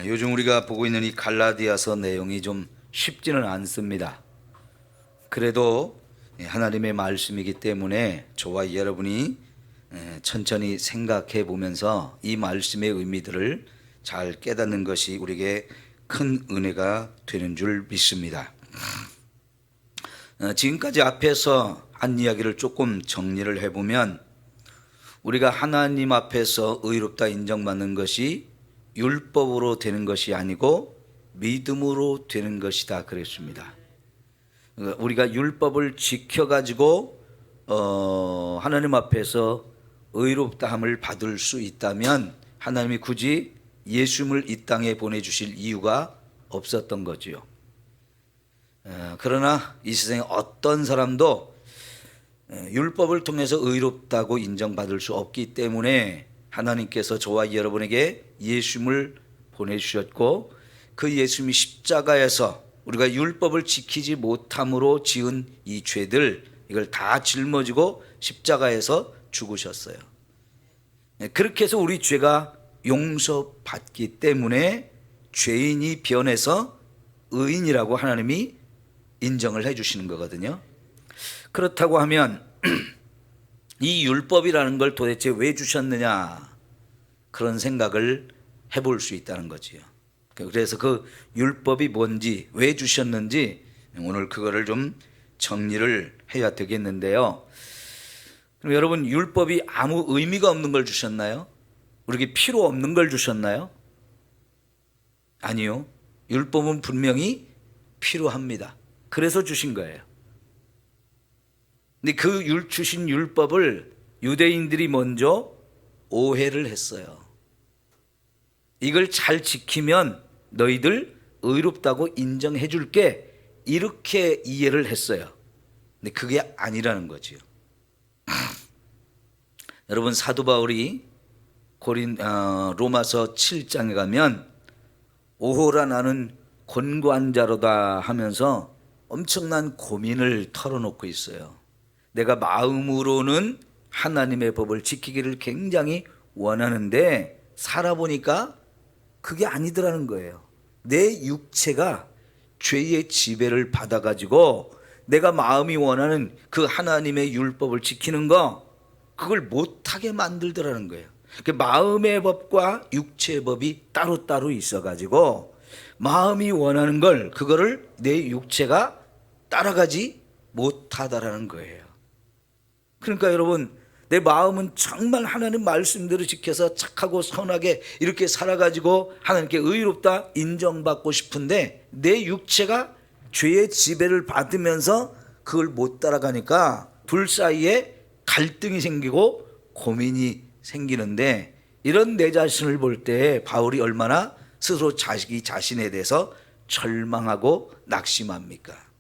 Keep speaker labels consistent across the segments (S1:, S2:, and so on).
S1: 요즘 우리가 보고 있는 이 갈라디아서 내용이 좀 쉽지는 않습니다. 그래도 하나님의 말씀이기 때문에 저와 여러분이 천천히 생각해 보면서 이 말씀의 의미들을 잘 깨닫는 것이 우리에게 큰 은혜가 되는 줄 믿습니다. 지금까지 앞에서 한 이야기를 조금 정리를 해보면 우리가 하나님 앞에서 의롭다 인정받는 것이 율법으로 되는 것이 아니고 믿음으로 되는 것이다 그랬습니다. 우리가 율법을 지켜가지고 하나님 앞에서 의롭다함을 받을 수 있다면 하나님이 굳이 예수님을 이 땅에 보내주실 이유가 없었던 거지요. 그러나 이 세상에 어떤 사람도 율법을 통해서 의롭다고 인정받을 수 없기 때문에 하나님께서 저와 여러분에게 예수님을 보내주셨고 그 예수님이 십자가에서 우리가 율법을 지키지 못함으로 지은 이 죄들 이걸 다 짊어지고 십자가에서 죽으셨어요. 그렇게 해서 우리 죄가 용서받기 때문에 죄인이 변해서 의인이라고 하나님이 인정을 해 주시는 거거든요. 그렇다고 하면 이 율법이라는 걸 도대체 왜 주셨느냐 그런 생각을 해볼 수 있다는 거지요. 그래서 그 율법이 뭔지 왜 주셨는지 오늘 그거를 좀 정리를 해야 되겠는데요. 그럼 여러분 율법이 아무 의미가 없는 걸 주셨나요? 우리에게 필요 없는 걸 주셨나요? 아니요. 율법은 분명히 필요합니다. 그래서 주신 거예요. 근데 그 주신 율법을 유대인들이 먼저 오해를 했어요. 이걸 잘 지키면 너희들 의롭다고 인정해 줄게 이렇게 이해를 했어요. 근데 그게 아니라는 거지요. 여러분 사도 바울이 로마서 7장에 가면 오호라 나는 권고한 자로다 하면서 엄청난 고민을 털어놓고 있어요. 내가 마음으로는 하나님의 법을 지키기를 굉장히 원하는데 살아보니까 그게 아니더라는 거예요. 내 육체가 죄의 지배를 받아가지고 내가 마음이 원하는 그 하나님의 율법을 지키는 거 그걸 못하게 만들더라는 거예요. 그 마음의 법과 육체의 법이 따로따로 있어가지고 마음이 원하는 걸 그거를 내 육체가 따라가지 못하다라는 거예요. 그러니까 여러분 내 마음은 정말 하나님 말씀대로 지켜서 착하고 선하게 이렇게 살아가지고 하나님께 의롭다 인정받고 싶은데 내 육체가 죄의 지배를 받으면서 그걸 못 따라가니까 둘 사이에 갈등이 생기고 고민이 생기는데 이런 내 자신을 볼 때 바울이 얼마나 스스로 자신에 대해서 절망하고 낙심합니까?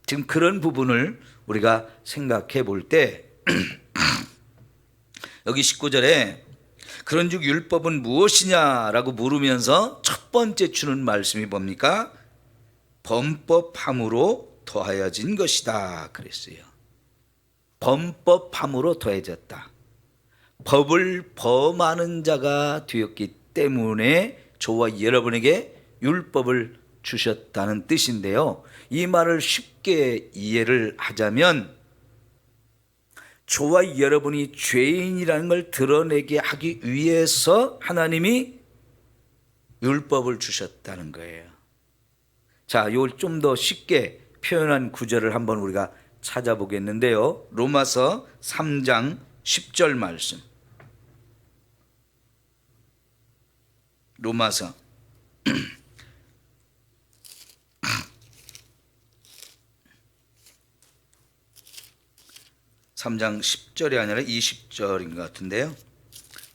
S1: 지금 그런 부분을 우리가 생각해 볼 때 여기 19절에 그런즉 율법은 무엇이냐라고 물으면서 첫 번째 주는 말씀이 뭡니까? 범법함으로 더하여진 것이다 그랬어요. 범법함으로 더해졌다. 법을 범하는 자가 되었기 때문에 저와 여러분에게 율법을 주셨다는 뜻인데요. 이 말을 쉽게 이해를 하자면 저와 여러분이 죄인이라는 걸 드러내게 하기 위해서 하나님이 율법을 주셨다는 거예요. 자, 이걸 좀 더 쉽게 표현한 구절을 한번 우리가 찾아보겠는데요. 로마서 3장 10절 말씀. 로마서 3장 10절이 아니라 20절인 것 같은데요.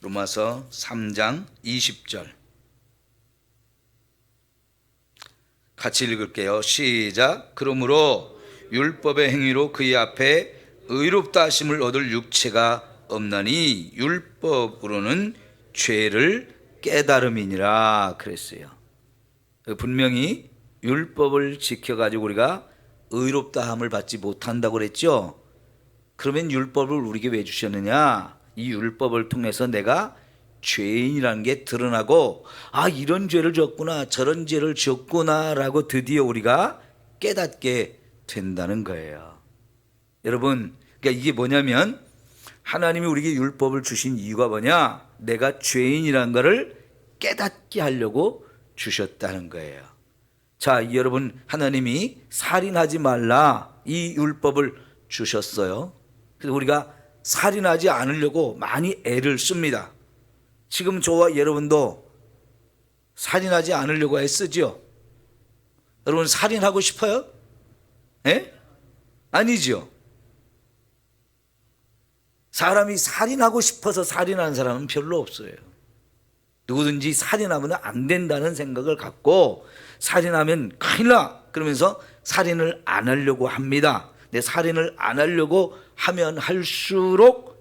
S1: 로마서 3장 20절 같이 읽을게요. 시작. 그러므로 율법의 행위로 그의 앞에 의롭다 하심을 얻을 육체가 없나니 율법으로는 죄를 깨달음이니라 그랬어요. 분명히 율법을 지켜가지고 우리가 의롭다함을 받지 못한다고 그랬죠. 그러면 율법을 우리에게 왜 주셨느냐? 이 율법을 통해서 내가 죄인이라는 게 드러나고, 아, 이런 죄를 졌구나, 저런 죄를 지었구나라고 드디어 우리가 깨닫게 된다는 거예요. 여러분, 그러니까 이게 뭐냐면 하나님이 우리에게 율법을 주신 이유가 뭐냐? 내가 죄인이라는 것을 깨닫게 하려고 주셨다는 거예요. 자, 여러분, 하나님이 살인하지 말라 이 율법을 주셨어요. 그래서 우리가 살인하지 않으려고 많이 애를 씁니다. 지금 저와 여러분도 살인하지 않으려고 애쓰죠? 여러분, 살인하고 싶어요? 예? 아니죠. 사람이 살인하고 싶어서 살인하는 사람은 별로 없어요. 누구든지 살인하면 안 된다는 생각을 갖고 살인하면 큰일 나 그러면서 살인을 안 하려고 합니다. 근데 살인을 안 하려고 하면 할수록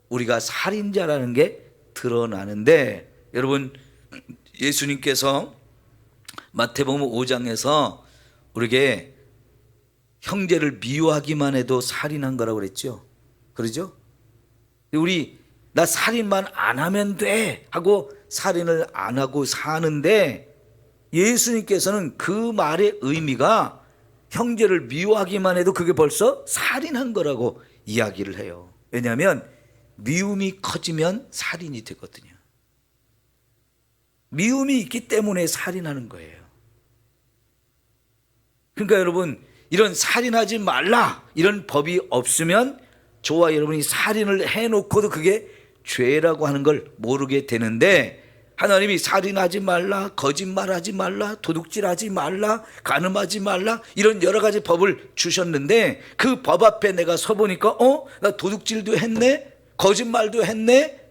S1: 우리가 살인자라는 게 드러나는데, 여러분, 예수님께서 마태복음 5장에서 우리에게 형제를 미워하기만 해도 살인한 거라고 그랬죠. 그러죠? 우리 나 살인만 안 하면 돼 하고 살인을 안 하고 사는데, 예수님께서는 그 말의 의미가 형제를 미워하기만 해도 그게 벌써 살인한 거라고 이야기를 해요. 왜냐하면 미움이 커지면 살인이 되거든요. 미움이 있기 때문에 살인하는 거예요. 그러니까 여러분, 이런 살인하지 말라 이런 법이 없으면 저와 여러분이 살인을 해놓고도 그게 죄라고 하는 걸 모르게 되는데, 하나님이 살인하지 말라, 거짓말하지 말라, 도둑질하지 말라, 간음하지 말라 이런 여러 가지 법을 주셨는데, 그 법 앞에 내가 서보니까 나 도둑질도 했네, 거짓말도 했네,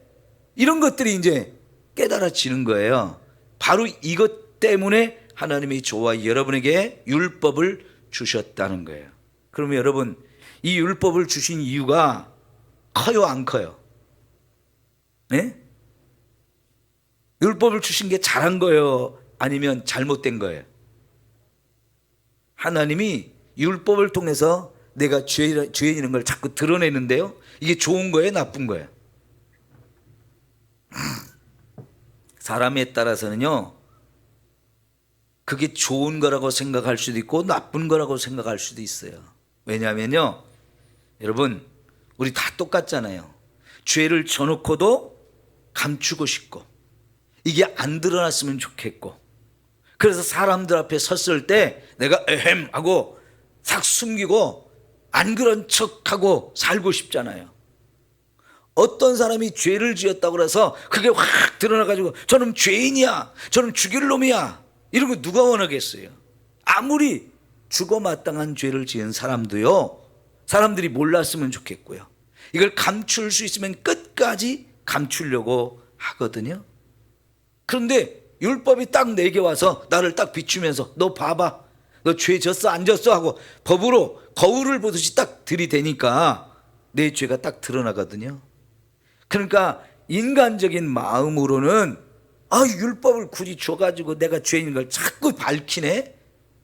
S1: 이런 것들이 이제 깨달아지는 거예요. 바로 이것 때문에 하나님이 저와 여러분에게 율법을 주셨다는 거예요. 그러면 여러분, 이 율법을 주신 이유가 커요, 안 커요? 네? 율법을 주신 게 잘한 거예요? 아니면 잘못된 거예요? 하나님이 율법을 통해서 내가 죄인인 걸 자꾸 드러내는데요, 이게 좋은 거예요, 나쁜 거예요? 사람에 따라서는요, 그게 좋은 거라고 생각할 수도 있고 나쁜 거라고 생각할 수도 있어요. 왜냐하면요, 여러분, 우리 다 똑같잖아요. 죄를 져놓고도 감추고 싶고, 이게 안 드러났으면 좋겠고, 그래서 사람들 앞에 섰을 때 내가 에헴 하고 싹 숨기고 안 그런 척하고 살고 싶잖아요. 어떤 사람이 죄를 지었다고 해서 그게 확 드러나가지고 저는 죄인이야, 저는 죽일 놈이야, 이런 거 누가 원하겠어요? 아무리 죽어마땅한 죄를 지은 사람도요, 사람들이 몰랐으면 좋겠고요, 이걸 감출 수 있으면 끝까지 감추려고 하거든요. 그런데 율법이 딱 내게 와서 나를 딱 비추면서 너 봐봐, 너 죄 졌어 안 졌어 하고 법으로 거울을 보듯이 딱 들이대니까 내 죄가 딱 드러나거든요. 그러니까 인간적인 마음으로는 율법을 굳이 줘가지고 내가 죄인인 걸 자꾸 밝히네,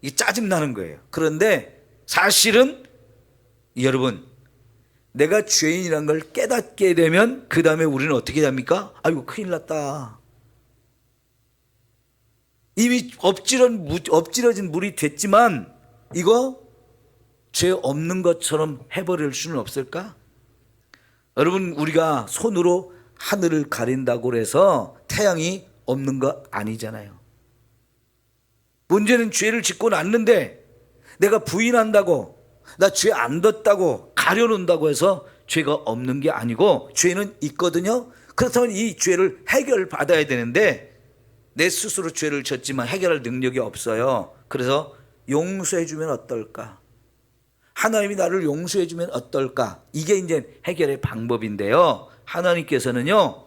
S1: 이게 짜증나는 거예요. 그런데 사실은 여러분, 내가 죄인이라는 걸 깨닫게 되면 그 다음에 우리는 어떻게 됩니까? 아이고 큰일 났다, 이미 엎질러진 물이 됐지만 이거 죄 없는 것처럼 해버릴 수는 없을까? 여러분, 우리가 손으로 하늘을 가린다고 해서 태양이 없는 거 아니잖아요. 문제는 죄를 짓고 났는데 내가 부인한다고, 나 죄 안 뒀다고 가려놓는다고 해서 죄가 없는 게 아니고 죄는 있거든요. 그렇다면 이 죄를 해결받아야 되는데 내 스스로 죄를 졌지만 해결할 능력이 없어요. 그래서 용서해주면 어떨까? 하나님이 나를 용서해주면 어떨까? 이게 이제 해결의 방법인데요, 하나님께서는요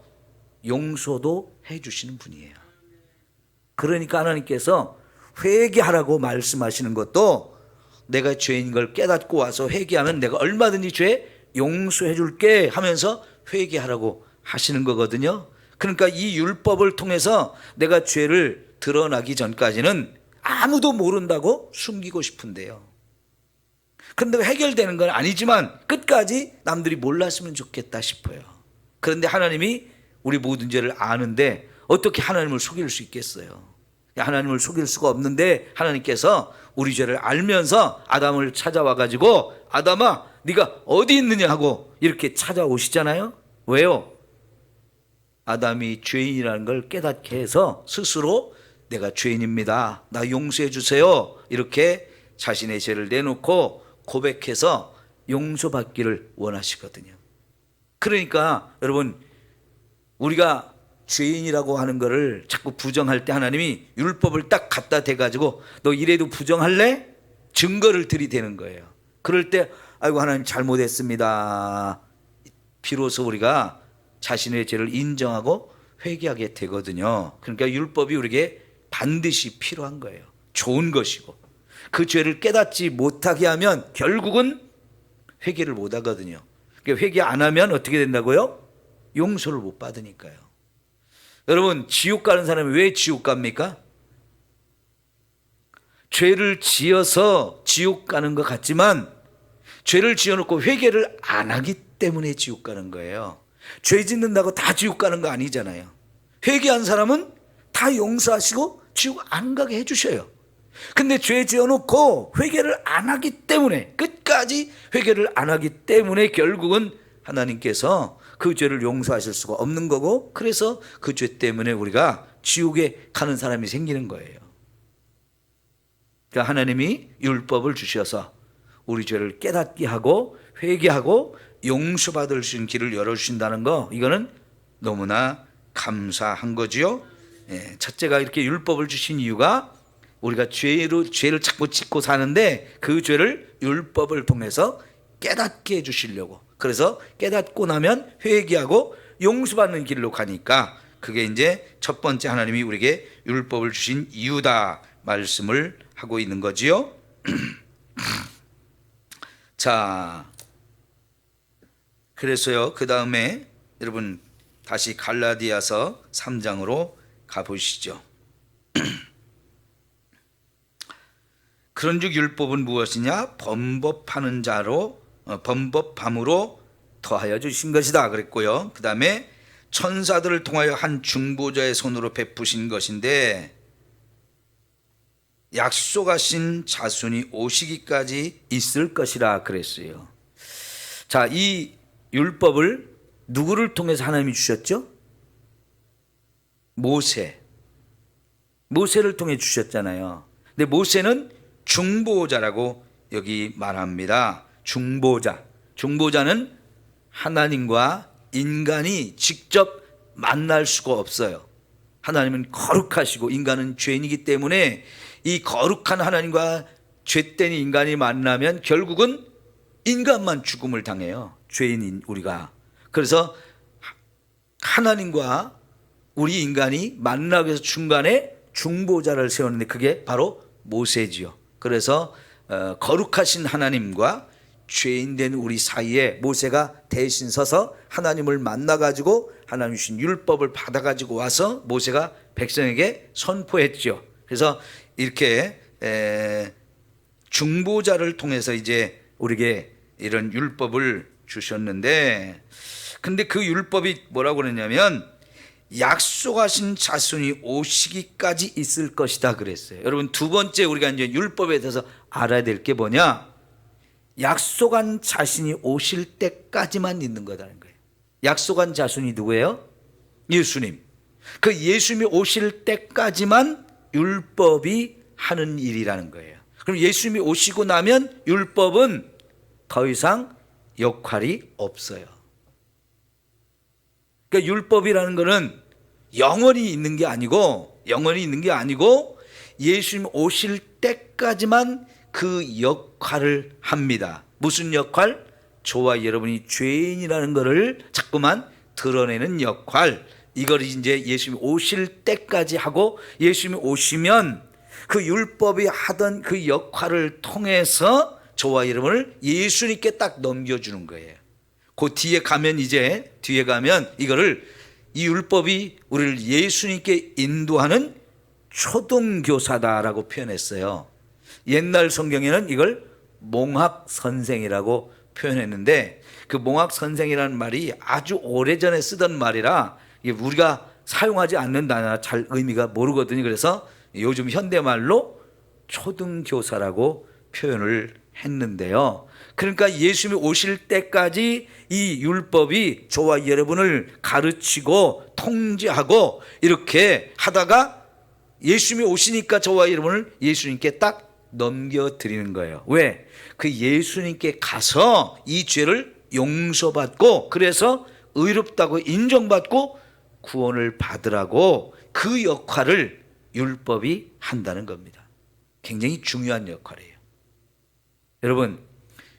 S1: 용서도 해주시는 분이에요. 그러니까 하나님께서 회개하라고 말씀하시는 것도 내가 죄인 걸 깨닫고 와서 회개하면 내가 얼마든지 죄 용서해 줄게 하면서 회개하라고 하시는 거거든요. 그러니까 이 율법을 통해서 내가 죄를 드러나기 전까지는 아무도 모른다고 숨기고 싶은데요, 그런데 해결되는 건 아니지만 끝까지 남들이 몰랐으면 좋겠다 싶어요. 그런데 하나님이 우리 모든 죄를 아는데 어떻게 하나님을 속일 수 있겠어요? 하나님을 속일 수가 없는데 하나님께서 우리 죄를 알면서 아담을 찾아와 가지고 아담아 네가 어디 있느냐 하고 이렇게 찾아오시잖아요. 왜요? 아담이 죄인이라는 걸 깨닫게 해서 스스로 내가 죄인입니다, 나 용서해 주세요, 이렇게 자신의 죄를 내놓고 고백해서 용서받기를 원하시거든요. 그러니까 여러분, 우리가 죄인이라고 하는 거를 자꾸 부정할 때 하나님이 율법을 딱 갖다 대가지고 너 이래도 부정할래? 증거를 들이대는 거예요. 그럴 때 아이고 하나님 잘못했습니다, 비로소 우리가 자신의 죄를 인정하고 회개하게 되거든요. 그러니까 율법이 우리에게 반드시 필요한 거예요. 좋은 것이고, 그 죄를 깨닫지 못하게 하면 결국은 회개를 못 하거든요. 그러니까 회개 안 하면 어떻게 된다고요? 용서를 못 받으니까요. 여러분, 지옥 가는 사람이 왜 지옥 갑니까? 죄를 지어서 지옥 가는 것 같지만 죄를 지어놓고 회개를 안 하기 때문에 지옥 가는 거예요. 죄 짓는다고 다 지옥 가는 거 아니잖아요. 회개한 사람은 다 용서하시고 지옥 안 가게 해주셔요. 근데 죄 지어놓고 회개를 안 하기 때문에, 끝까지 회개를 안 하기 때문에 결국은 하나님께서 그 죄를 용서하실 수가 없는 거고, 그래서 그 죄 때문에 우리가 지옥에 가는 사람이 생기는 거예요. 그러니까 하나님이 율법을 주셔서 우리 죄를 깨닫게 하고 회개하고 용서받을 수 있는 길을 열어주신다는 거, 이거는 너무나 감사한 거지요. 첫째가 이렇게 율법을 주신 이유가 우리가 죄를 자꾸 짓고 사는데 그 죄를 율법을 통해서 깨닫게 해주시려고. 그래서 깨닫고 나면 회개하고 용서받는 길로 가니까 그게 이제 첫 번째 하나님이 우리에게 율법을 주신 이유다 말씀을 하고 있는 거지요. 자, 그래서요, 그 다음에 여러분 다시 갈라디아서 3장으로 가보시죠. 그런즉 율법은 무엇이냐? 범법하는 자로 범법함으로 더하여 주신 것이다 그랬고요. 그 다음에 천사들을 통하여 한 중보자의 손으로 베푸신 것인데 약속하신 자손이 오시기까지 있을 것이라 그랬어요. 자, 이 율법을 누구를 통해서 하나님이 주셨죠? 모세를 통해 주셨잖아요. 근데 모세는 중보자라고 여기 말합니다. 중보자는 하나님과 인간이 직접 만날 수가 없어요. 하나님은 거룩하시고 인간은 죄인이기 때문에 이 거룩한 하나님과 죄된 인간이 만나면 결국은 인간만 죽음을 당해요. 죄인인 우리가. 그래서 하나님과 우리 인간이 만나기 위해서 중간에 중보자를 세우는데 그게 바로 모세지요. 그래서 거룩하신 하나님과 죄인된 우리 사이에 모세가 대신 서서 하나님을 만나가지고 하나님 주신 율법을 받아가지고 와서 모세가 백성에게 선포했죠. 그래서 이렇게 중보자를 통해서 이제 우리에게 이런 율법을 주셨는데, 근데 그 율법이 뭐라고 그랬냐면 약속하신 자손이 오시기까지 있을 것이다 그랬어요. 여러분, 두 번째 우리가 이제 율법에 대해서 알아야 될 게 뭐냐? 약속한 자신이 오실 때까지만 있는 거라는 거예요. 약속한 자손이 누구예요? 예수님. 그 예수님이 오실 때까지만 율법이 하는 일이라는 거예요. 그럼 예수님이 오시고 나면 율법은 더 이상 역할이 없어요. 그러니까 율법이라는 것은 영원히 있는 게 아니고 예수님 오실 때까지만 그 역할을 합니다. 무슨 역할? 저와 여러분이 죄인이라는 것을 자꾸만 드러내는 역할. 이걸 이제 예수님이 오실 때까지 하고, 예수님이 오시면 그 율법이 하던 그 역할을 통해서 저와 여러분을 예수님께 딱 넘겨주는 거예요. 그 뒤에 가면 이거를 이 율법이 우리를 예수님께 인도하는 초등교사다라고 표현했어요. 옛날 성경에는 이걸 몽학선생이라고 표현했는데, 그 몽학선생이라는 말이 아주 오래전에 쓰던 말이라 이게 우리가 사용하지 않는 단어나 잘 의미가 모르거든요. 그래서 요즘 현대말로 초등교사라고 표현을 했는데요. 그러니까 예수님이 오실 때까지 이 율법이 저와 여러분을 가르치고 통제하고 이렇게 하다가 예수님이 오시니까 저와 여러분을 예수님께 딱 넘겨드리는 거예요. 왜? 그 예수님께 가서 이 죄를 용서받고 그래서 의롭다고 인정받고 구원을 받으라고 그 역할을 율법이 한다는 겁니다. 굉장히 중요한 역할이에요. 여러분,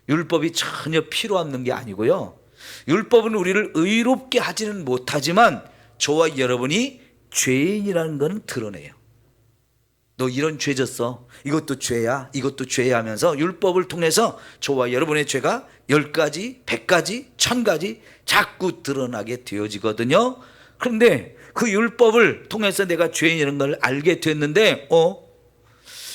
S1: 율법이 전혀 필요 없는 게 아니고요. 율법은 우리를 의롭게 하지는 못하지만 저와 여러분이 죄인이라는 것은 드러내요. 너 이런 죄 졌어. 이것도 죄야. 이것도 죄야 하면서 율법을 통해서 저와 여러분의 죄가 10가지, 100가지, 1000가지 자꾸 드러나게 되어지거든요. 그런데 그 율법을 통해서 내가 죄인이라는 걸 알게 됐는데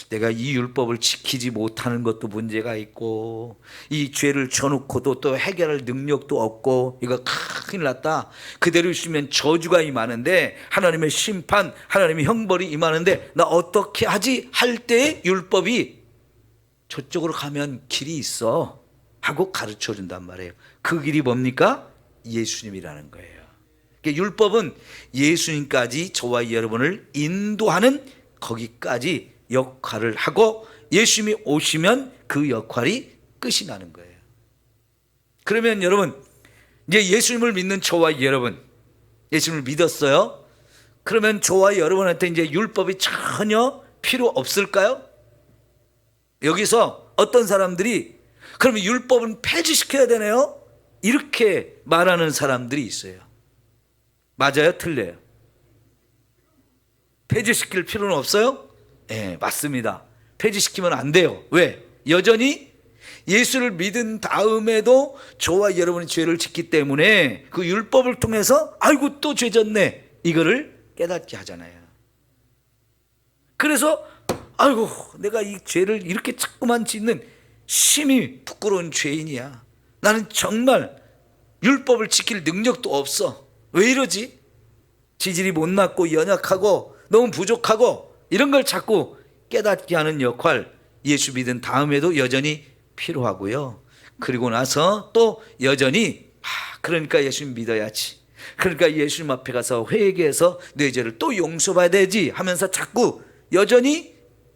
S1: 내가 이 율법을 지키지 못하는 것도 문제가 있고 이 죄를 져놓고도 또 해결할 능력도 없고 이거 큰일 났다. 그대로 있으면 저주가 임하는데 하나님의 심판, 하나님의 형벌이 임하는데 나 어떻게 하지? 할 때 율법이 저쪽으로 가면 길이 있어 하고 가르쳐 준단 말이에요. 그 길이 뭡니까? 예수님이라는 거예요. 그러니까 율법은 예수님까지 저와 여러분을 인도하는 거기까지 역할을 하고 예수님이 오시면 그 역할이 끝이 나는 거예요. 그러면 여러분, 이제 예수님을 믿는 저와 여러분, 예수님을 믿었어요? 그러면 저와 여러분한테 이제 율법이 전혀 필요 없을까요? 여기서 어떤 사람들이 그러면 율법은 폐지시켜야 되네요? 이렇게 말하는 사람들이 있어요. 맞아요? 틀려요? 폐지시킬 필요는 없어요? 네, 맞습니다. 폐지시키면 안 돼요. 왜? 여전히 예수를 믿은 다음에도 저와 여러분이 죄를 짓기 때문에 그 율법을 통해서 아이고 또 죄 졌네 이거를 깨닫게 하잖아요. 그래서 아이고 내가 이 죄를 이렇게 자꾸만 짓는 심히 부끄러운 죄인이야. 나는 정말 율법을 지킬 능력도 없어. 왜 이러지? 지질이 못났고 연약하고 너무 부족하고 이런 걸 자꾸 깨닫게 하는 역할 예수 믿은 다음에도 여전히 필요하고요. 그리고 나서 또 여전히 그러니까 예수님 믿어야지. 그러니까 예수님 앞에 가서 회개해서 내 죄를 또 용서받아야 되지 하면서 자꾸 여전히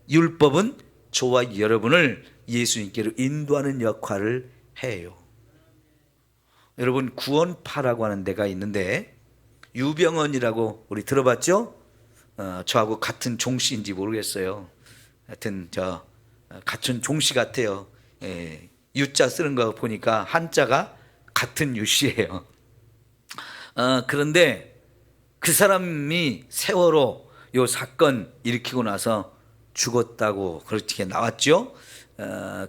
S1: 율법은 저와 여러분을 예수님께로 인도하는 역할을 해요. 여러분 구원파라고 하는 데가 있는데 유병언이라고 우리 들어봤죠? 저하고 같은 종씨인지 모르겠어요. 하여튼 같은 종씨 같아요. 유자 쓰는 거 보니까 한자가 같은 유씨예요. 그런데 그 사람이 세월호 요 사건 일으키고 나서 죽었다고 그렇게 나왔죠.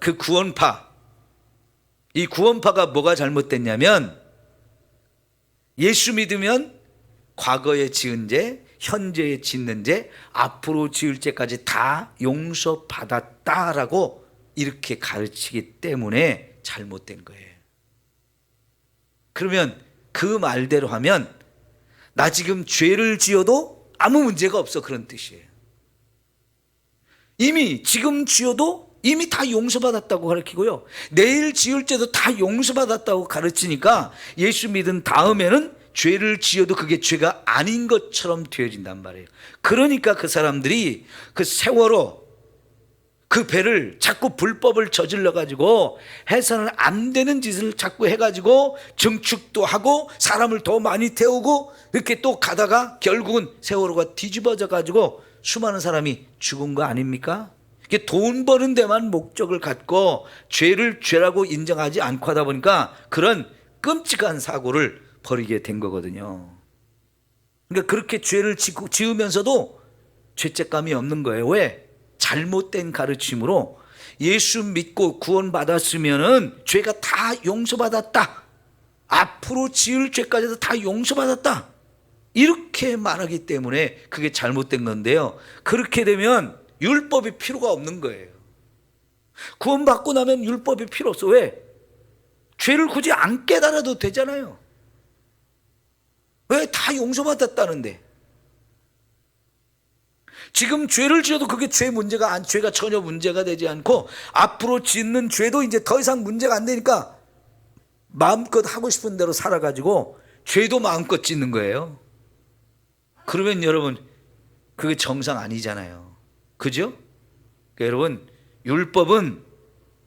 S1: 그 구원파, 이 구원파가 뭐가 잘못됐냐면 예수 믿으면 과거에 지은 죄, 현재에 짓는 죄, 앞으로 지을 죄까지 다 용서받았다라고 이렇게 가르치기 때문에 잘못된 거예요. 그러면 그 말대로 하면 나 지금 죄를 지어도 아무 문제가 없어 그런 뜻이에요. 이미 지금 지어도 이미 다 용서받았다고 가르치고요. 내일 지을 죄도 다 용서받았다고 가르치니까 예수 믿은 다음에는 죄를 지어도 그게 죄가 아닌 것처럼 되어진단 말이에요. 그러니까 그 사람들이 그 세월호 그 배를 자꾸 불법을 저질러 가지고 해서는 안 되는 짓을 자꾸 해가지고 증축도 하고 사람을 더 많이 태우고 이렇게 또 가다가 결국은 세월호가 뒤집어져 가지고 수많은 사람이 죽은 거 아닙니까? 이게 돈 버는 데만 목적을 갖고 죄를 죄라고 인정하지 않고 하다 보니까 그런 끔찍한 사고를 벌이게 된 거거든요. 그러니까 그렇게 죄를 지으면서도 죄책감이 없는 거예요. 왜? 잘못된 가르침으로 예수 믿고 구원받았으면은 죄가 다 용서받았다. 앞으로 지을 죄까지도 다 용서받았다. 이렇게 말하기 때문에 그게 잘못된 건데요. 그렇게 되면 율법이 필요가 없는 거예요. 구원받고 나면 율법이 필요 없어. 왜? 죄를 굳이 안 깨달아도 되잖아요. 왜? 다 용서받았다는데. 지금 죄를 지어도 그게 죄가 전혀 문제가 되지 않고 앞으로 짓는 죄도 이제 더 이상 문제가 안 되니까 마음껏 하고 싶은 대로 살아가지고 죄도 마음껏 짓는 거예요. 그러면 여러분 그게 정상 아니잖아요. 그죠? 그러니까 여러분 율법은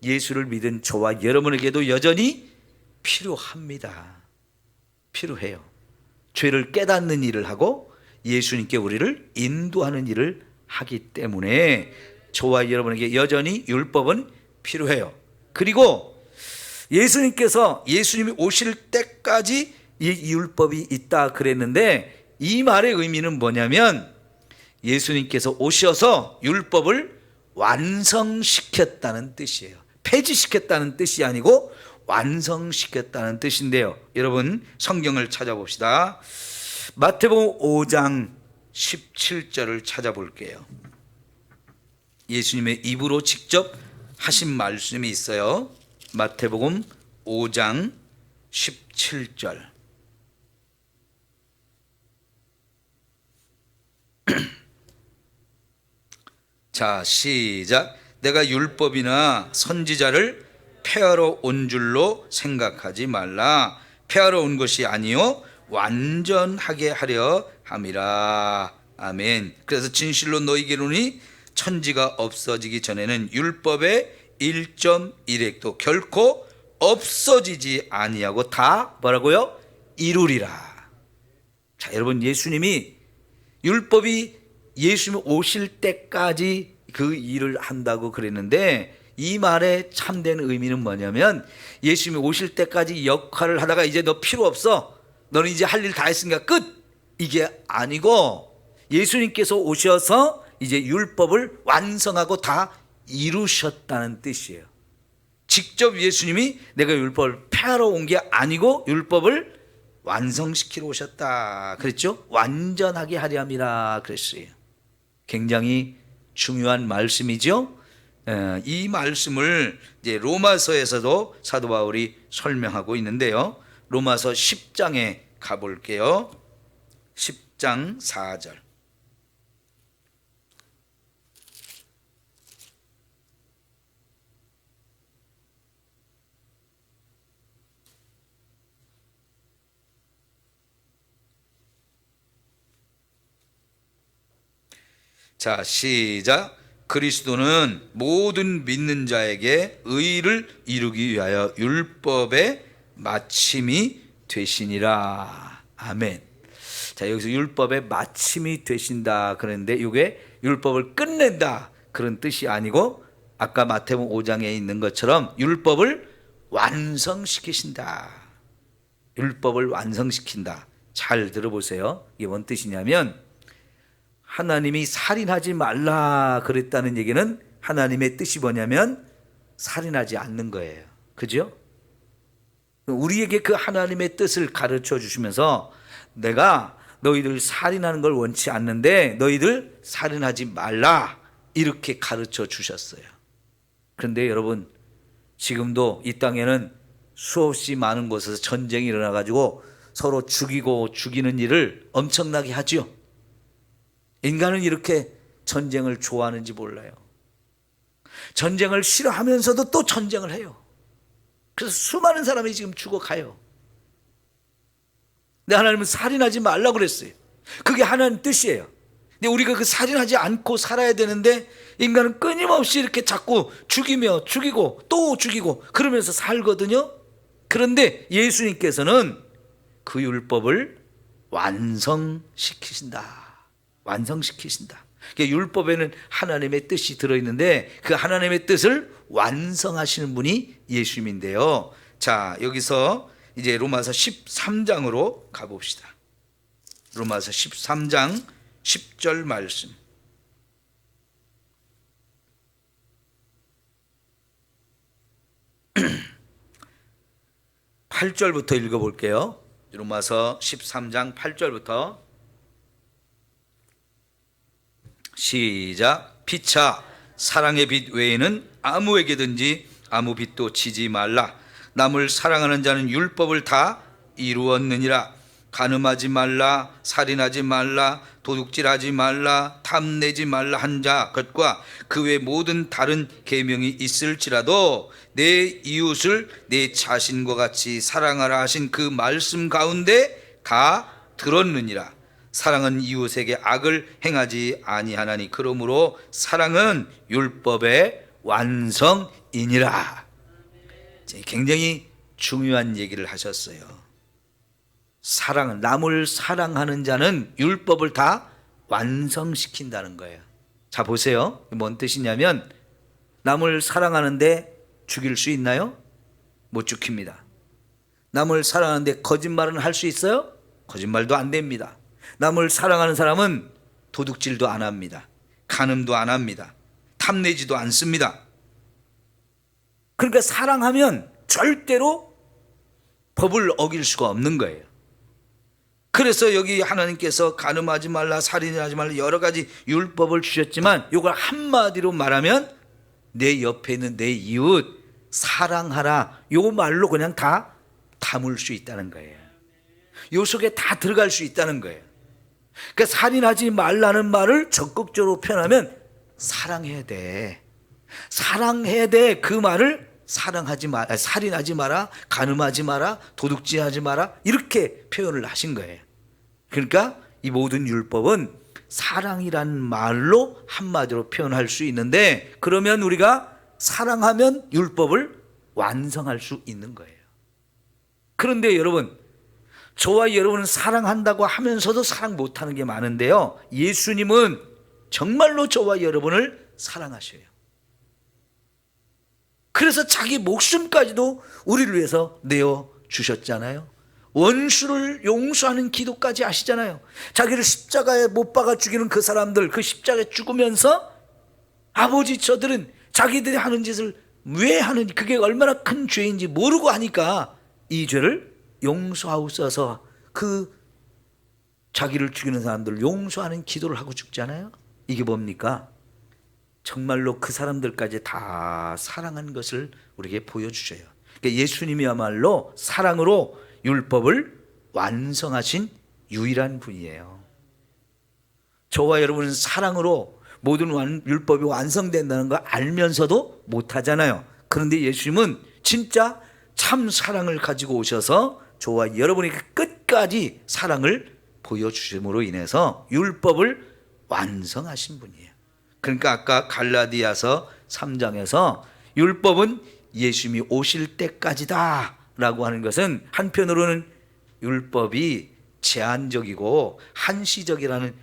S1: 예수를 믿은 저와 여러분에게도 여전히 필요합니다. 필요해요. 죄를 깨닫는 일을 하고 예수님께 우리를 인도하는 일을 하기 때문에 저와 여러분에게 여전히 율법은 필요해요. 그리고 예수님이 오실 때까지 이 율법이 있다 그랬는데 이 말의 의미는 뭐냐면 예수님께서 오셔서 율법을 완성시켰다는 뜻이에요. 폐지시켰다는 뜻이 아니고 완성시켰다는 뜻인데요. 여러분 성경을 찾아봅시다. 마태복음 5장 17절을 찾아볼게요. 예수님의 입으로 직접 하신 말씀이 있어요. 마태복음 5장 17절. 자, 시작. 내가 율법이나 선지자를 폐하러 온 줄로 생각하지 말라. 폐하러 온 것이 아니요 완전하게 하려 함이라. 아멘. 그래서 진실로 너희에게 이르노니 천지가 없어지기 전에는 율법의 1.1획도 결코 없어지지 아니하고 다 뭐라고요? 이루리라. 자, 여러분 예수님이 율법이 예수님 오실 때까지 그 일을 한다고 그랬는데 이 말의 참된 의미는 뭐냐면 예수님이 오실 때까지 역할을 하다가 이제 너 필요 없어. 너는 이제 할 일 다 했으니까 끝. 이게 아니고 예수님께서 오셔서 이제 율법을 완성하고 다 이루셨다는 뜻이에요. 직접 예수님이 내가 율법을 폐하러 온 게 아니고 율법을 완성시키러 오셨다 그랬죠. 완전하게 하려 함이라 그랬어요. 굉장히 중요한 말씀이죠. 이 말씀을 이제 로마서에서도 사도 바울이 설명하고 있는데요. 로마서 10장에 가볼게요. 10장 4절. 자, 시작. 그리스도는 모든 믿는 자에게 의를 이루기 위하여 율법의 마침이 되시니라. 아멘. 자, 여기서 율법의 마침이 되신다 그런데 이게 율법을 끝낸다 그런 뜻이 아니고 아까 마태복음 5장에 있는 것처럼 율법을 완성시키신다. 율법을 완성시킨다. 잘 들어보세요. 이게 뭔 뜻이냐면 하나님이 살인하지 말라 그랬다는 얘기는 하나님의 뜻이 뭐냐면 살인하지 않는 거예요. 그죠? 우리에게 그 하나님의 뜻을 가르쳐 주시면서 내가 너희들 살인하는 걸 원치 않는데 너희들 살인하지 말라 이렇게 가르쳐 주셨어요. 그런데 여러분 지금도 이 땅에는 수없이 많은 곳에서 전쟁이 일어나가지고 서로 죽이고 죽이는 일을 엄청나게 하죠. 인간은 이렇게 전쟁을 좋아하는지 몰라요. 전쟁을 싫어하면서도 또 전쟁을 해요. 그래서 수많은 사람이 지금 죽어가요. 근데 하나님은 살인하지 말라고 그랬어요. 그게 하나님 뜻이에요. 근데 우리가 그 살인하지 않고 살아야 되는데 인간은 끊임없이 이렇게 자꾸 죽이며 죽이고 또 죽이고 그러면서 살거든요. 그런데 예수님께서는 그 율법을 완성시키신다. 완성시키신다. 그러니까 율법에는 하나님의 뜻이 들어있는데 그 하나님의 뜻을 완성하시는 분이 예수님인데요. 자, 여기서 이제 로마서 13장으로 가봅시다. 로마서 13장 10절 말씀. (8절부터) 읽어볼게요. 로마서 13장 8절부터 시작. 피차 사랑의 빛 외에는 아무에게든지 아무 빛도 지지 말라. 남을 사랑하는 자는 율법을 다 이루었느니라. 간음하지 말라, 살인하지 말라, 도둑질하지 말라, 탐내지 말라 한 자 것과 그 외 모든 다른 계명이 있을지라도 내 이웃을 내 자신과 같이 사랑하라 하신 그 말씀 가운데 다 들었느니라. 사랑은 이웃에게 악을 행하지 아니하나니 그러므로 사랑은 율법의 완성이니라. 굉장히 중요한 얘기를 하셨어요. 사랑은, 남을 사랑하는 자는 율법을 다 완성시킨다는 거예요. 자, 보세요. 뭔 뜻이냐면, 남을 사랑하는데 죽일 수 있나요? 못 죽입니다. 남을 사랑하는데 거짓말은 할 수 있어요? 거짓말도 안 됩니다. 남을 사랑하는 사람은 도둑질도 안 합니다. 간음도 안 합니다. 탐내지도 않습니다. 그러니까 사랑하면 절대로 법을 어길 수가 없는 거예요. 그래서 여기 하나님께서 간음하지 말라, 살인하지 말라 여러 가지 율법을 주셨지만 이걸 한마디로 말하면 내 옆에 있는 내 이웃 사랑하라, 요 말로 그냥 다 담을 수 있다는 거예요. 요 속에 다 들어갈 수 있다는 거예요. 그러니까 살인하지 말라는 말을 적극적으로 표현하면 사랑해야 돼. 사랑해야 돼. 그 말을 사랑하지 마라, 살인하지 마라, 간음하지 마라, 도둑질하지 마라 이렇게 표현을 하신 거예요. 그러니까 이 모든 율법은 사랑이란 말로 한마디로 표현할 수 있는데, 그러면 우리가 사랑하면 율법을 완성할 수 있는 거예요. 그런데 여러분, 저와 여러분은 사랑한다고 하면서도 사랑 못하는 게 많은데요, 예수님은 정말로 저와 여러분을 사랑하셔요. 그래서 자기 목숨까지도 우리를 위해서 내어주셨잖아요. 원수를 용서하는 기도까지 하시잖아요. 자기를 십자가에 못 박아 죽이는 그 사람들, 그 십자가에 죽으면서 아버지 저들은 자기들이 하는 짓을 왜 하는지, 그게 얼마나 큰 죄인지 모르고 하니까 이 죄를 용서하옵소서, 그 자기를 죽이는 사람들을 용서하는 기도를 하고 죽잖아요. 이게 뭡니까? 정말로 그 사람들까지 다 사랑한 것을 우리에게 보여주셔요. 그러니까 예수님이야말로 사랑으로 율법을 완성하신 유일한 분이에요. 저와 여러분은 사랑으로 모든 율법이 완성된다는 걸 알면서도 못하잖아요. 그런데 예수님은 진짜 참 사랑을 가지고 오셔서 저와 여러분에게 끝까지 사랑을 보여주심으로 인해서 율법을 완성하신 분이에요. 그러니까 아까 갈라디아서 3장에서 율법은 예수님이 오실 때까지다 라고 하는 것은 한편으로는 율법이 제한적이고 한시적이라는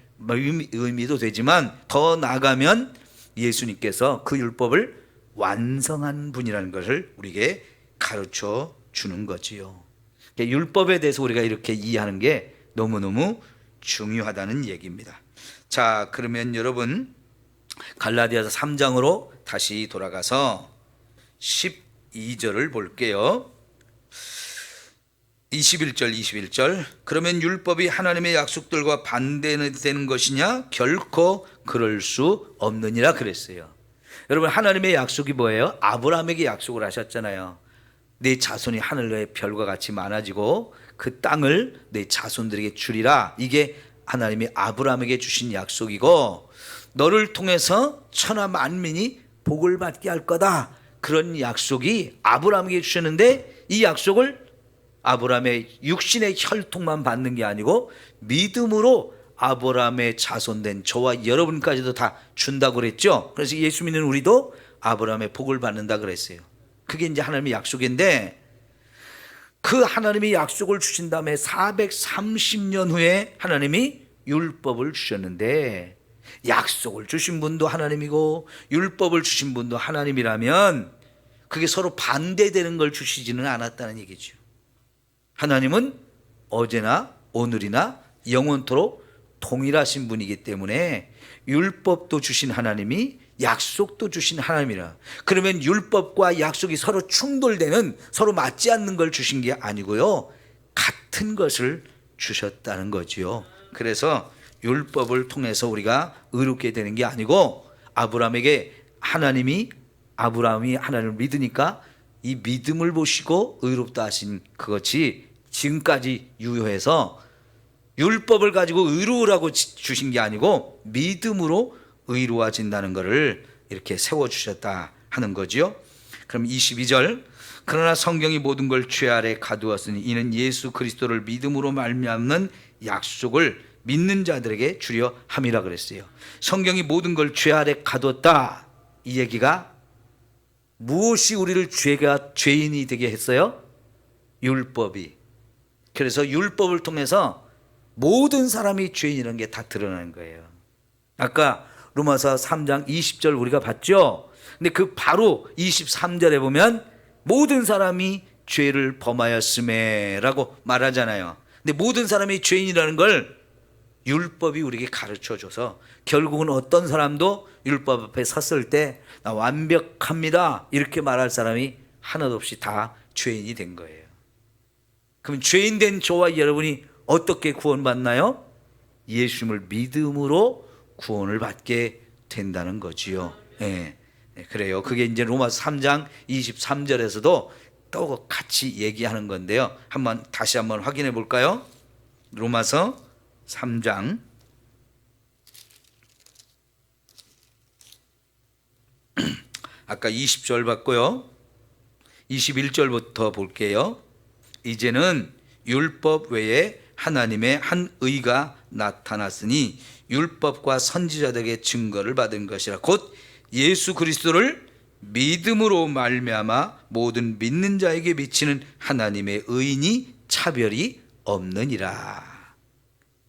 S1: 의미도 되지만, 더 나아가면 예수님께서 그 율법을 완성한 분이라는 것을 우리에게 가르쳐 주는 거지요. 율법에 대해서 우리가 이렇게 이해하는 게 너무너무 중요하다는 얘기입니다. 자, 그러면 여러분 갈라디아서 3장으로 다시 돌아가서 12절을 볼게요. 21절. 그러면 율법이 하나님의 약속들과 반대되는 것이냐? 결코 그럴 수 없느니라 그랬어요. 여러분, 하나님의 약속이 뭐예요? 아브라함에게 약속을 하셨잖아요. 내 자손이 하늘의 별과 같이 많아지고 그 땅을 내 자손들에게 주리라. 이게 하나님이 아브라함에게 주신 약속이고, 너를 통해서 천하 만민이 복을 받게 할 거다, 그런 약속이 아브라함에게 주셨는데, 이 약속을 아브라함의 육신의 혈통만 받는 게 아니고 믿음으로 아브라함의 자손된 저와 여러분까지도 다 준다고 그랬죠. 그래서 예수 믿는 우리도 아브라함의 복을 받는다 그랬어요. 그게 이제 하나님의 약속인데, 그 하나님이 약속을 주신 다음에 430년 후에 하나님이 율법을 주셨는데, 약속을 주신 분도 하나님이고 율법을 주신 분도 하나님이라면 그게 서로 반대되는 걸 주시지는 않았다는 얘기죠. 하나님은 어제나 오늘이나 영원토록 동일하신 분이기 때문에 율법도 주신 하나님이 약속도 주신 하나님이라. 그러면 율법과 약속이 서로 충돌되는, 서로 맞지 않는 걸 주신 게 아니고요, 같은 것을 주셨다는 거지요. 그래서 율법을 통해서 우리가 의롭게 되는 게 아니고, 아브라함이 하나님을 믿으니까 이 믿음을 보시고 의롭다 하신 그것이 지금까지 유효해서 율법을 가지고 의로우라고 주신 게 아니고 믿음으로 의로워진다는 것을 이렇게 세워주셨다 하는 거지요. 그럼 22절, 그러나 성경이 모든 걸 죄 아래 가두었으니 이는 예수 그리스도를 믿음으로 말미암는 약속을 믿는 자들에게 주려 함이라 그랬어요. 성경이 모든 걸 죄 아래 가두었다, 이 얘기가 무엇이 우리를 죄인이 되게 했어요? 율법이. 그래서 율법을 통해서 모든 사람이 죄인이라는 게 다 드러나는 거예요. 아까 로마서 3장 20절 우리가 봤죠? 근데 그 바로 23절에 보면 모든 사람이 죄를 범하였음에 라고 말하잖아요. 근데 모든 사람이 죄인이라는 걸 율법이 우리에게 가르쳐줘서 결국은 어떤 사람도 율법 앞에 섰을 때 나 완벽합니다 이렇게 말할 사람이 하나도 없이 다 죄인이 된 거예요. 그럼 죄인 된 저와 여러분이 어떻게 구원받나요? 예수님을 믿음으로 구원을 받게 된다는 거지요. 네, 그래요. 그게 이제 로마서 3장 23절에서도 또 같이 얘기하는 건데요. 다시 한번 확인해 볼까요? 로마서 3장 아까 20절 봤고요. 21절부터 볼게요. 이제는 율법 외에 하나님의 한 의가 나타났으니 율법과 선지자들에게 증거를 받은 것이라 곧 예수 그리스도를 믿음으로 말미암아 모든 믿는 자에게 미치는 하나님의 의인이 차별이 없느니라.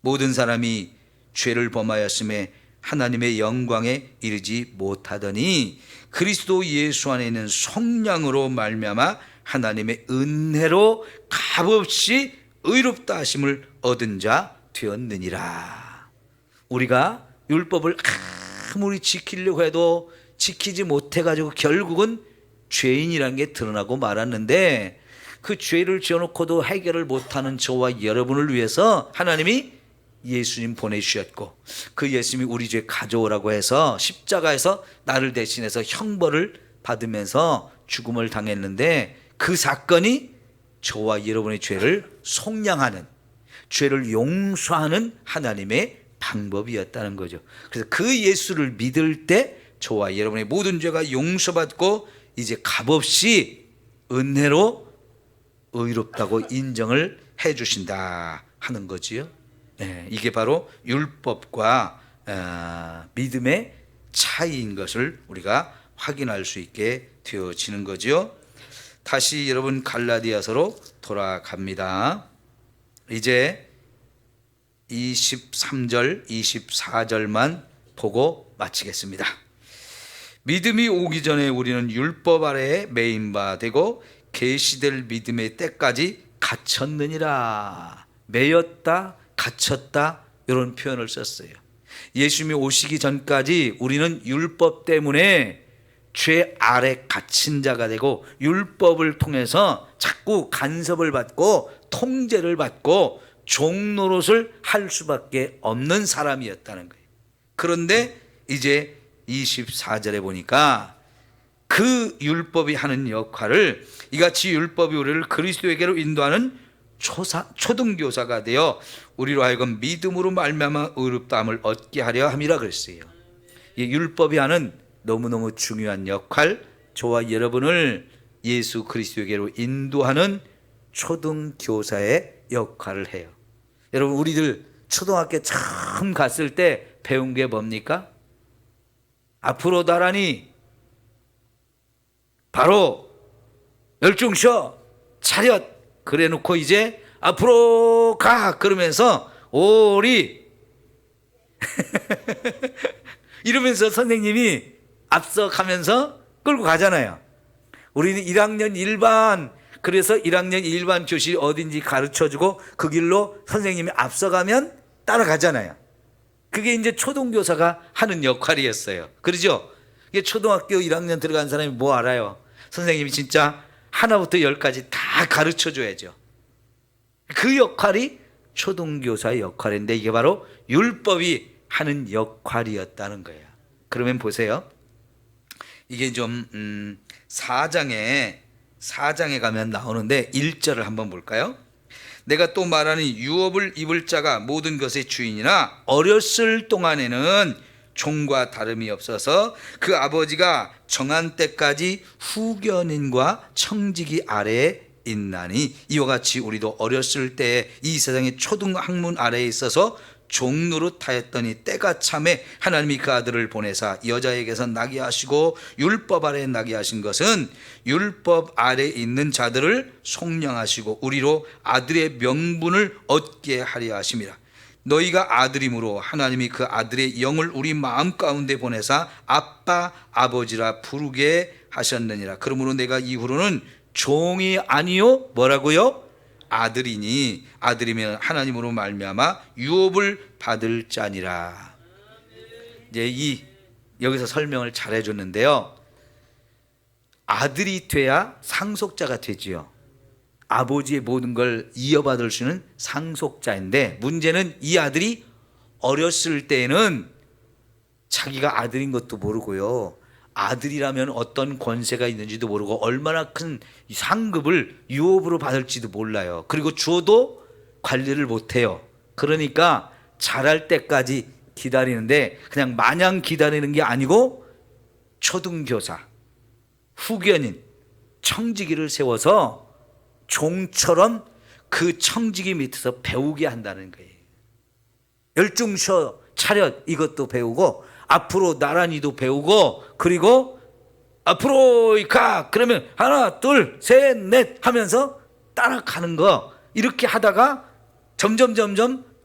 S1: 모든 사람이 죄를 범하였음에 하나님의 영광에 이르지 못하더니 그리스도 예수 안에 있는 성령으로 말미암아 하나님의 은혜로 값없이 의롭다 하심을 얻은 자 되었느니라. 우리가 율법을 아무리 지키려고 해도 지키지 못해가지고 결국은 죄인이라는 게 드러나고 말았는데, 그 죄를 지어놓고도 해결을 못하는 저와 여러분을 위해서 하나님이 예수님 보내주셨고, 그 예수님이 우리 죄 가져오라고 해서 십자가에서 나를 대신해서 형벌을 받으면서 죽음을 당했는데, 그 사건이 저와 여러분의 죄를 속량하는, 죄를 용서하는 하나님의 방법이었다는 거죠. 그래서 그 예수를 믿을 때 저와 여러분의 모든 죄가 용서받고 이제 값없이 은혜로 의롭다고 인정을 해 주신다 하는 거지요. 네, 이게 바로 율법과 믿음의 차이인 것을 우리가 확인할 수 있게 되어지는 거죠. 다시 여러분 갈라디아서로 돌아갑니다. 이제 23절, 24절만 보고 마치겠습니다. 믿음이 오기 전에 우리는 율법 아래에 매인 바 되고 계시될 믿음의 때까지 갇혔느니라. 매였다, 갇혔다, 이런 표현을 썼어요. 예수님이 오시기 전까지 우리는 율법 때문에 죄 아래 갇힌 자가 되고 율법을 통해서 자꾸 간섭을 받고 통제를 받고 종노릇을 할 수밖에 없는 사람이었다는 거예요. 그런데 이제 24절에 보니까 그 율법이 하는 역할을, 이같이 율법이 우리를 그리스도에게로 인도하는 초등교사가 되어 우리로 하여금 믿음으로 말미암아 의롭다함을 얻게 하려 함이라 그랬어요. 이 율법이 하는 너무너무 중요한 역할, 저와 여러분을 예수 그리스도에게로 인도하는 초등교사의 역할을 해요. 여러분, 우리들 초등학교 처음 갔을 때 배운 게 뭡니까? 앞으로 나란히, 바로, 열중셔, 차렷, 그래 놓고 이제 앞으로 가 그러면서 오리 이러면서 선생님이 앞서 가면서 끌고 가잖아요. 우리는 1학년 1반, 그래서 1학년 1반 교실이 어딘지 가르쳐주고 그 길로 선생님이 앞서가면 따라가잖아요. 그게 이제 초등교사가 하는 역할이었어요. 그러죠? 이게 초등학교 1학년 들어간 사람이 뭐 알아요? 선생님이 진짜 하나부터 열까지 다 가르쳐줘야죠. 그 역할이 초등교사의 역할인데 이게 바로 율법이 하는 역할이었다는 거예요. 그러면 보세요. 이게 좀 4장에 가면 나오는데 1절을 한번 볼까요? 내가 또 말하니 유업을 입을 자가 모든 것의 주인이나 어렸을 동안에는 종과 다름이 없어서 그 아버지가 정한 때까지 후견인과 청지기 아래에 있나니 이와 같이 우리도 어렸을 때에 이 세상의 초등학문 아래에 있어서 종노릇하였더니 때가 참에 하나님이 그 아들을 보내사 여자에게서 나게 하시고 율법 아래에 나게 하신 것은 율법 아래에 있는 자들을 속량하시고 우리로 아들의 명분을 얻게 하려 하심이라. 너희가 아들이므로 하나님이 그 아들의 영을 우리 마음 가운데 보내사 아빠 아버지라 부르게 하셨느니라. 그러므로 내가 이후로는 종이 아니요 뭐라고요? 아들이니 아들이면 하나님으로 말미암아 유업을 받을 자니라. 이제 여기서 설명을 잘 해줬는데요. 아들이 돼야 상속자가 되지요. 아버지의 모든 걸 이어받을 수 있는 상속자인데 문제는 이 아들이 어렸을 때에는 자기가 아들인 것도 모르고요. 아들이라면 어떤 권세가 있는지도 모르고 얼마나 큰 상급을 유업으로 받을지도 몰라요. 그리고 주어도 관리를 못해요. 그러니까 자랄 때까지 기다리는데 그냥 마냥 기다리는 게 아니고 초등교사, 후견인, 청지기를 세워서 종처럼 그 청지기 밑에서 배우게 한다는 거예요. 열중셔 차렷 이것도 배우고 앞으로 나란히도 배우고 그리고 앞으로 가 그러면 하나 둘 셋 넷 하면서 따라가는 거 이렇게 하다가 점점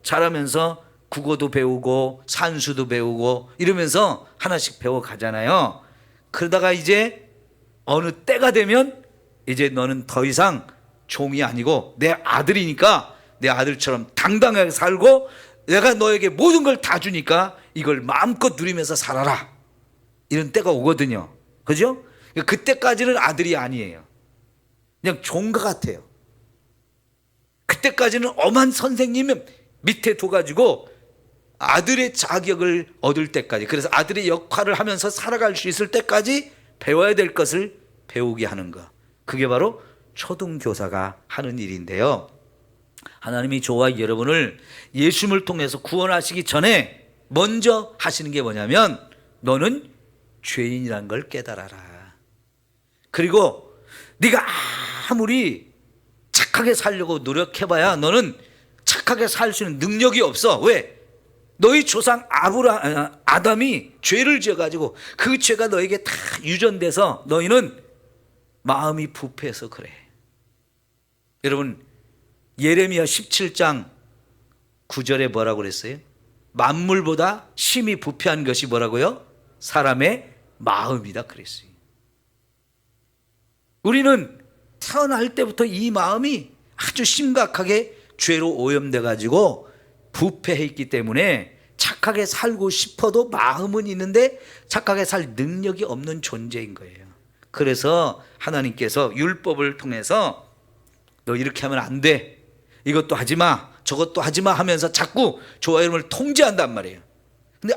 S1: 자라면서 국어도 배우고 산수도 배우고 이러면서 하나씩 배워가잖아요. 그러다가 이제 어느 때가 되면 이제 너는 더 이상 종이 아니고 내 아들이니까 내 아들처럼 당당하게 살고 내가 너에게 모든 걸 다 주니까 이걸 마음껏 누리면서 살아라. 이런 때가 오거든요. 그죠? 그때까지는 아들이 아니에요. 그냥 종과 같아요. 그때까지는 엄한 선생님 밑에 둬가지고 아들의 자격을 얻을 때까지, 그래서 아들의 역할을 하면서 살아갈 수 있을 때까지 배워야 될 것을 배우게 하는 것. 그게 바로 초등교사가 하는 일인데요. 하나님이 저와 여러분을 예수님을 통해서 구원하시기 전에 먼저 하시는 게 뭐냐면 너는 죄인이라는 걸 깨달아라. 그리고 네가 아무리 착하게 살려고 노력해봐야 너는 착하게 살 수 있는 능력이 없어. 왜? 너희 조상 아담이 죄를 지어가지고 그 죄가 너에게 다 유전돼서 너희는 마음이 부패해서 그래. 여러분 예레미야 17장 9절에 뭐라고 그랬어요? 만물보다 심히 부패한 것이 뭐라고요? 사람의 마음이다 그랬어요. 우리는 태어날 때부터 이 마음이 아주 심각하게 죄로 오염돼 가지고 부패해 있기 때문에 착하게 살고 싶어도 마음은 있는데 착하게 살 능력이 없는 존재인 거예요. 그래서 하나님께서 율법을 통해서 너 이렇게 하면 안 돼, 이것도 하지 마, 저것도 하지 마 하면서 자꾸 저와 여러분을 통제한단 말이에요. 근데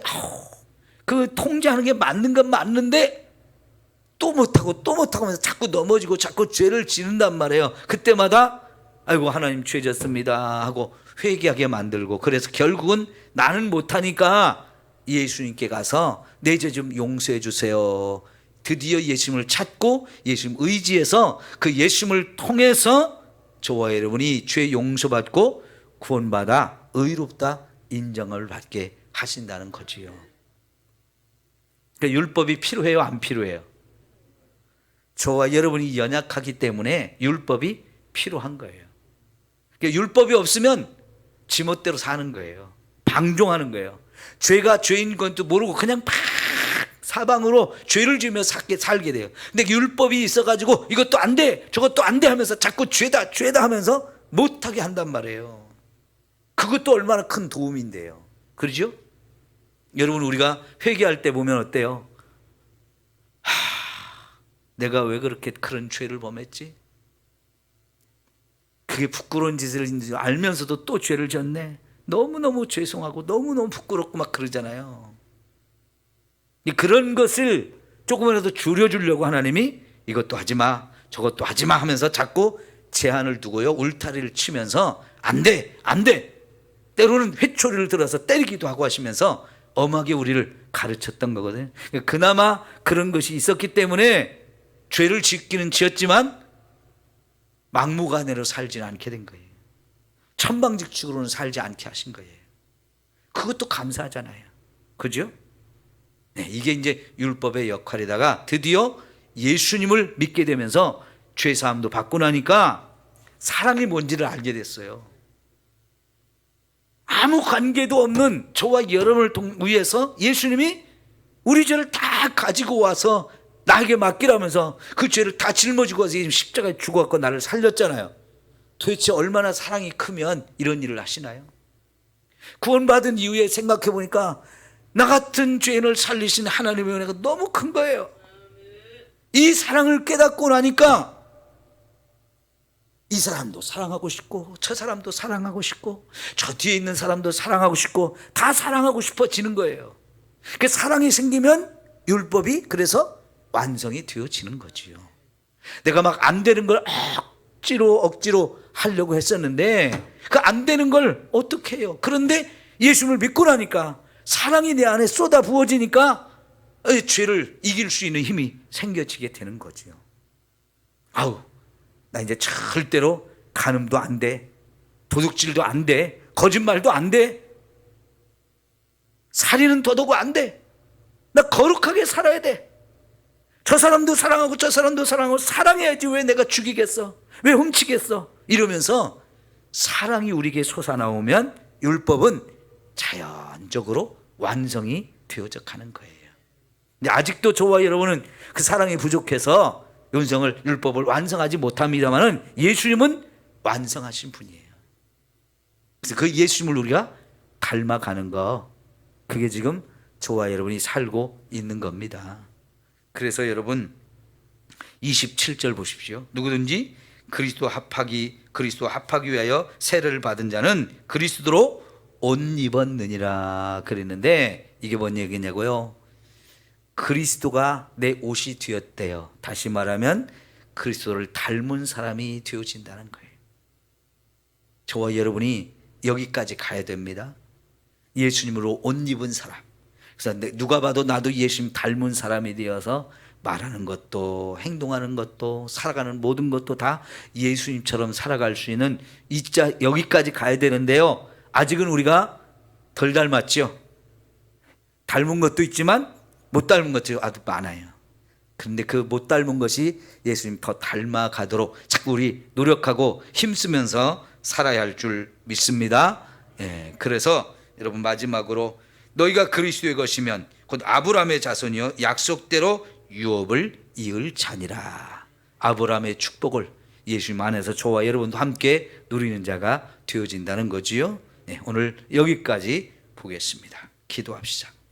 S1: 그 통제하는 게 맞는 건 맞는데 또 못하고 하면서 자꾸 넘어지고 자꾸 죄를 지는단 말이에요. 그때마다 아이고 하나님 죄 졌습니다 하고 회개하게 만들고, 그래서 결국은 나는 못하니까 예수님께 가서 내 죄 좀 용서해 주세요. 드디어 예수님을 찾고 예수님 의지해서 그 예수님을 통해서 저와 여러분이 죄 용서받고 구원받아 의롭다 인정을 받게 하신다는 거지요. 그러니까 율법이 필요해요, 안 필요해요? 저와 여러분이 연약하기 때문에 율법이 필요한 거예요. 그러니까 율법이 없으면 지멋대로 사는 거예요. 방종하는 거예요. 죄가 죄인 건도 모르고 그냥 막 사방으로 죄를 지으며 살게 돼요. 근데 율법이 있어가지고 이것도 안 돼, 저것도 안 돼 하면서 자꾸 죄다 하면서 못하게 한단 말이에요. 그것도 얼마나 큰 도움인데요. 그렇죠? 여러분 우리가 회개할 때 보면 어때요? 내가 왜 그렇게 그런 죄를 범했지? 그게 부끄러운 짓을 알면서도 또 죄를 졌네. 너무너무 죄송하고 너무너무 부끄럽고 막 그러잖아요. 그런 것을 조금이라도 줄여주려고 하나님이 이것도 하지 마, 저것도 하지 마 하면서 자꾸 제한을 두고요, 울타리를 치면서 안 돼, 안 돼, 때로는 회초리를 들어서 때리기도 하고 하시면서 엄하게 우리를 가르쳤던 거거든요. 그나마 그런 것이 있었기 때문에 죄를 짓기는 지었지만 막무가내로 살지는 않게 된 거예요. 천방지축으로는 살지 않게 하신 거예요. 그것도 감사하잖아요. 그죠? 네, 이게 이제 율법의 역할이다가 드디어 예수님을 믿게 되면서 죄사함도 받고 나니까 사랑이 뭔지를 알게 됐어요. 아무 관계도 없는 저와 여러분을 위해서 예수님이 우리 죄를 다 가지고 와서 나에게 맡기라면서 그 죄를 다 짊어지고 와서 십자가에 죽어갖고 나를 살렸잖아요. 도대체 얼마나 사랑이 크면 이런 일을 하시나요? 구원받은 이후에 생각해 보니까 나 같은 죄인을 살리신 하나님의 은혜가 너무 큰 거예요. 이 사랑을 깨닫고 나니까 이 사람도 사랑하고 싶고 저 사람도 사랑하고 싶고 저 뒤에 있는 사람도 사랑하고 싶고 다 사랑하고 싶어지는 거예요. 그 사랑이 생기면 율법이 그래서 완성이 되어지는 거지요. 내가 막 안 되는 걸 억지로 하려고 했었는데 그 안 되는 걸 어떻게 해요? 그런데 예수님을 믿고 나니까 사랑이 내 안에 쏟아 부어지니까 죄를 이길 수 있는 힘이 생겨지게 되는 거지요. 아우, 나 이제 절대로 간음도 안 돼, 도둑질도 안 돼, 거짓말도 안 돼, 살인은 더더욱 안 돼. 나 거룩하게 살아야 돼. 저 사람도 사랑하고 저 사람도 사랑하고 사랑해야지. 왜 내가 죽이겠어? 왜 훔치겠어? 이러면서 사랑이 우리에게 솟아나오면 율법은 자연적으로 완성이 되어져 가는 거예요. 근데 아직도 저와 여러분은 그 사랑이 부족해서 율법을 완성하지 못합니다만은 예수님은 완성하신 분이에요. 그래서 그 예수님을 우리가 닮아가는 거, 그게 지금 저와 여러분이 살고 있는 겁니다. 그래서 여러분 27절 보십시오. 누구든지 그리스도 합하기 위하여 세례를 받은 자는 그리스도로 옷 입었느니라 그랬는데, 이게 뭔 얘기냐고요? 그리스도가 내 옷이 되었대요. 다시 말하면 그리스도를 닮은 사람이 되어진다는 거예요. 저와 여러분이 여기까지 가야 됩니다. 예수님으로 옷 입은 사람. 그래서 누가 봐도 나도 예수님 닮은 사람이 되어서 말하는 것도 행동하는 것도 살아가는 모든 것도 다 예수님처럼 살아갈 수 있는 여기까지 가야 되는데요, 아직은 우리가 덜 닮았죠. 닮은 것도 있지만 못 닮은 것도 아주 많아요. 그런데 그 못 닮은 것이 예수님 더 닮아가도록 자꾸 우리 노력하고 힘쓰면서 살아야 할 줄 믿습니다. 그래서 여러분 마지막으로 너희가 그리스도의 것이면 곧 아브라함의 자손이요 약속대로 유업을 이을 자니라. 아브라함의 축복을 예수님 안에서 저와 여러분도 함께 누리는 자가 되어진다는 거지요. 오늘 여기까지 보겠습니다. 기도합시다.